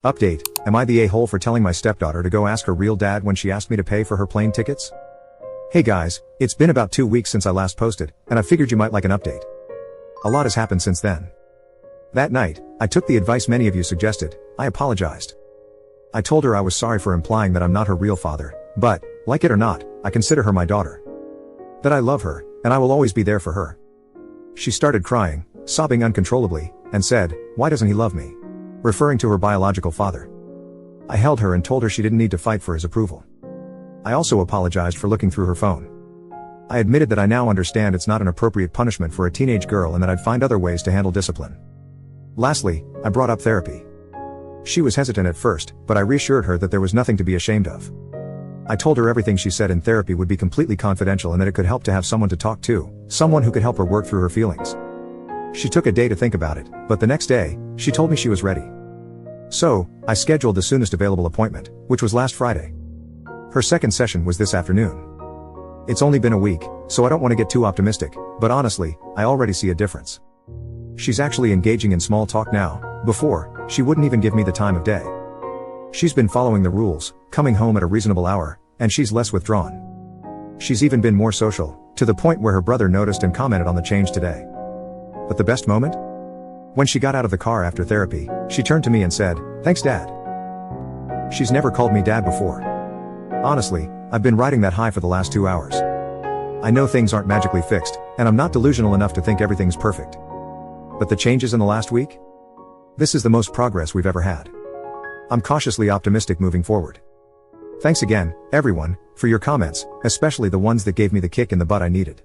Update, am I the a-hole for telling my stepdaughter to go ask her real dad when she asked me to pay for her plane tickets? Hey guys, it's been about 2 weeks since I last posted, and I figured you might like an update. A lot has happened since then. That night, I took the advice many of you suggested. I apologized. I told her I was sorry for implying that I'm not her real father, but, like it or not, I consider her my daughter. That I love her, and I will always be there for her. She started crying, sobbing uncontrollably, and said, "Why doesn't he love me?" referring to her biological father. I held her and told her she didn't need to fight for his approval. I also apologized for looking through her phone. I admitted that I now understand it's not an appropriate punishment for a teenage girl and that I'd find other ways to handle discipline. Lastly, I brought up therapy. She was hesitant at first, but I reassured her that there was nothing to be ashamed of. I told her everything she said in therapy would be completely confidential and that it could help to have someone to talk to, someone who could help her work through her feelings. She took a day to think about it, but the next day, she told me she was ready. So, I scheduled the soonest available appointment, which was last Friday. Her second session was this afternoon. It's only been a week, so I don't want to get too optimistic, but honestly, I already see a difference. She's actually engaging in small talk now. Before, she wouldn't even give me the time of day. She's been following the rules, coming home at a reasonable hour, and she's less withdrawn. She's even been more social, to the point where her brother noticed and commented on the change today. But the best moment? When she got out of the car after therapy, she turned to me and said, "Thanks, Dad." She's never called me Dad before. Honestly, I've been riding that high for the last 2 hours. I know things aren't magically fixed, and I'm not delusional enough to think everything's perfect. But the changes in the last week? This is the most progress we've ever had. I'm cautiously optimistic moving forward. Thanks again, everyone, for your comments, especially the ones that gave me the kick in the butt I needed.